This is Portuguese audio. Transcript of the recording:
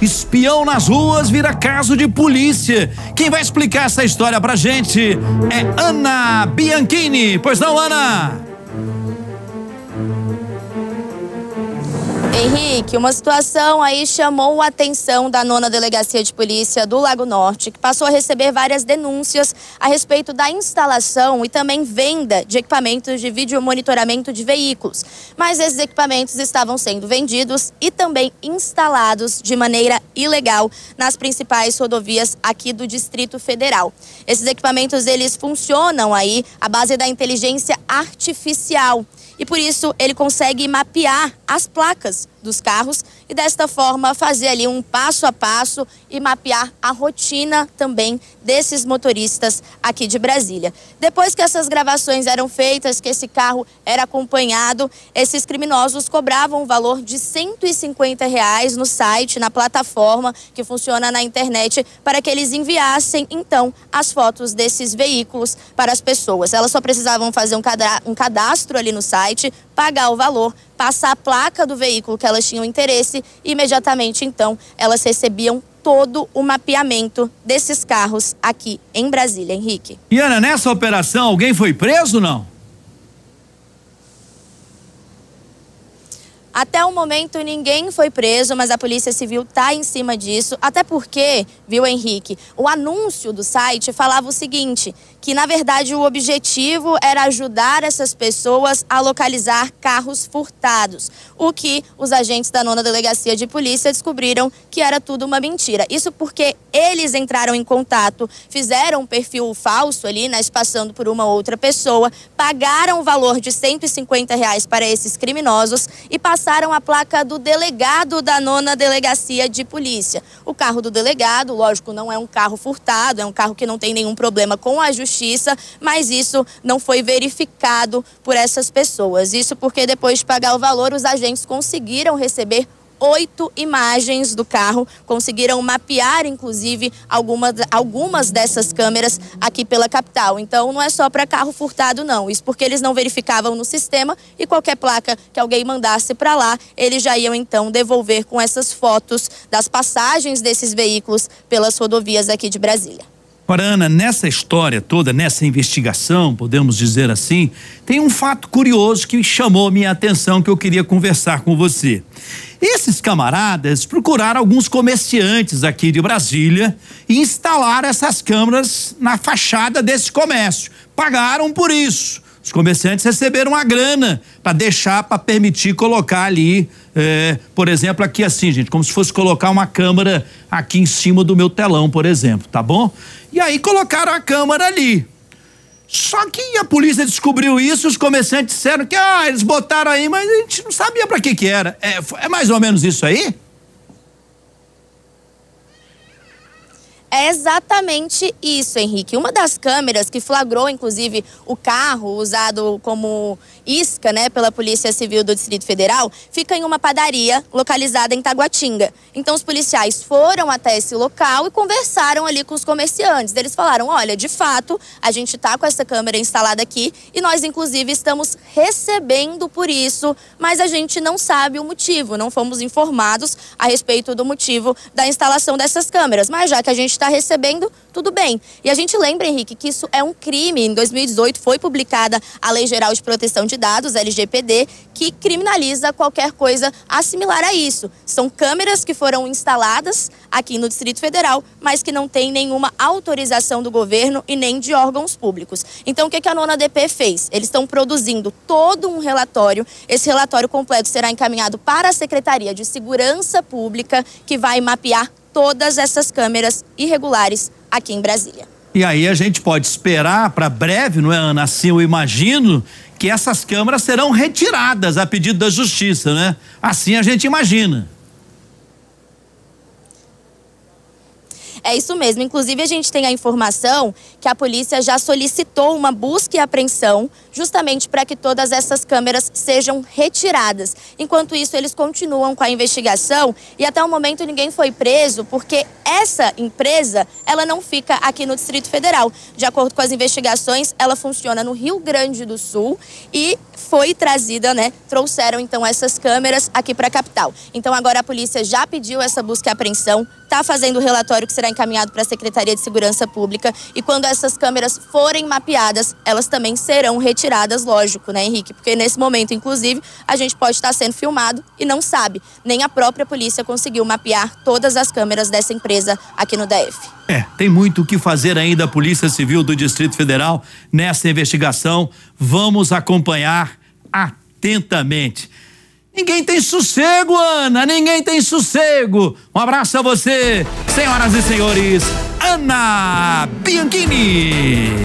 Espião nas ruas vira caso de polícia. Quem vai explicar essa história pra gente é Ana Bianchini. Pois não, Ana? Henrique, uma situação aí chamou a atenção da 9ª Delegacia de Polícia do Lago Norte, que passou a receber várias denúncias a respeito da instalação e também venda de equipamentos de videomonitoramento de veículos. Mas esses equipamentos estavam sendo vendidos e também instalados de maneira ilegal nas principais rodovias aqui do Distrito Federal. Esses equipamentos, eles funcionam aí à base da inteligência artificial. E por isso ele consegue mapear as placas dos carros e desta forma fazer ali um passo a passo e mapear a rotina também desses motoristas aqui de Brasília. Depois que essas gravações eram feitas, que esse carro era acompanhado, esses criminosos cobravam um valor de R$150 no site, na plataforma que funciona na internet, para que eles enviassem então as fotos desses veículos para as pessoas. Elas só precisavam fazer um cadastro ali no site, pagar o valor, passar a placa do veículo que elas tinham interesse e imediatamente então elas recebiam todo o mapeamento desses carros aqui em Brasília, Henrique. E Ana, nessa operação alguém foi preso ou não? Até o momento ninguém foi preso, mas a Polícia Civil está em cima disso, até porque, viu, Henrique, o anúncio do site falava o seguinte, que na verdade o objetivo era ajudar essas pessoas a localizar carros furtados, o que os agentes da 9ª Delegacia de Polícia descobriram que era tudo uma mentira. Isso porque eles entraram em contato, fizeram um perfil falso ali, né, se passando por uma outra pessoa, pagaram o valor de R$150 para esses criminosos e passaram a placa do delegado da 9ª Delegacia de Polícia. O carro do delegado, lógico, não é um carro furtado, é um carro que não tem nenhum problema com a justiça, mas isso não foi verificado por essas pessoas. Isso porque depois de pagar o valor, os agentes conseguiram receber 8 imagens do carro, conseguiram mapear, inclusive, algumas dessas câmeras aqui pela capital. Então, não é só para carro furtado, não. Isso porque eles não verificavam no sistema e qualquer placa que alguém mandasse para lá, eles já iam, então, devolver com essas fotos das passagens desses veículos pelas rodovias aqui de Brasília. Ora, Ana, nessa história toda, nessa investigação, podemos dizer assim, tem um fato curioso que chamou minha atenção, que eu queria conversar com você. Esses camaradas procuraram alguns comerciantes aqui de Brasília e instalaram essas câmeras na fachada desse comércio. Pagaram por isso. Os comerciantes receberam uma grana para permitir colocar ali, por exemplo, aqui assim, gente, como se fosse colocar uma câmera aqui em cima do meu telão, por exemplo, tá bom? E aí colocaram a câmera ali. Só que a polícia descobriu isso, os comerciantes disseram que eles botaram aí, mas a gente não sabia para que era. É mais ou menos isso aí? É exatamente isso, Henrique. Uma das câmeras que flagrou, inclusive, o carro usado como isca, né, pela Polícia Civil do Distrito Federal, fica em uma padaria localizada em Taguatinga. Então, os policiais foram até esse local e conversaram ali com os comerciantes. Eles falaram, olha, de fato, a gente tá com essa câmera instalada aqui e nós, inclusive, estamos recebendo por isso, mas a gente não sabe o motivo, não fomos informados a respeito do motivo da instalação dessas câmeras. Mas já que a gente está recebendo, tudo bem. E a gente lembra, Henrique, que isso é um crime. Em 2018 foi publicada a Lei Geral de Proteção de Dados, LGPD, que criminaliza qualquer coisa assimilar a isso. São câmeras que foram instaladas aqui no Distrito Federal, mas que não tem nenhuma autorização do governo e nem de órgãos públicos. Então, o que a 9ª DP fez? Eles estão produzindo todo um relatório. Esse relatório completo será encaminhado para a Secretaria de Segurança Pública, que vai mapear todas essas câmeras irregulares aqui em Brasília. E aí a gente pode esperar para breve, não é, Ana? Assim eu imagino que essas câmeras serão retiradas a pedido da justiça, né? Assim a gente imagina. É isso mesmo. Inclusive, a gente tem a informação que a polícia já solicitou uma busca e apreensão justamente para que todas essas câmeras sejam retiradas. Enquanto isso, eles continuam com a investigação e até o momento ninguém foi preso porque essa empresa, ela não fica aqui no Distrito Federal. De acordo com as investigações, ela funciona no Rio Grande do Sul e foi trazida, né? Trouxeram então essas câmeras aqui para a capital. Então agora a polícia já pediu essa busca e apreensão, está fazendo o relatório que será encaminhado para a Secretaria de Segurança Pública, e quando essas câmeras forem mapeadas, elas também serão retiradas, lógico, né, Henrique? Porque nesse momento, inclusive, a gente pode estar sendo filmado e não sabe. Nem a própria polícia conseguiu mapear todas as câmeras dessa empresa aqui no DF. Tem muito o que fazer ainda a Polícia Civil do Distrito Federal nessa investigação. Vamos acompanhar atentamente. Ninguém tem sossego, Ana, ninguém tem sossego. Um abraço a você, senhoras e senhores, Ana Bianchini.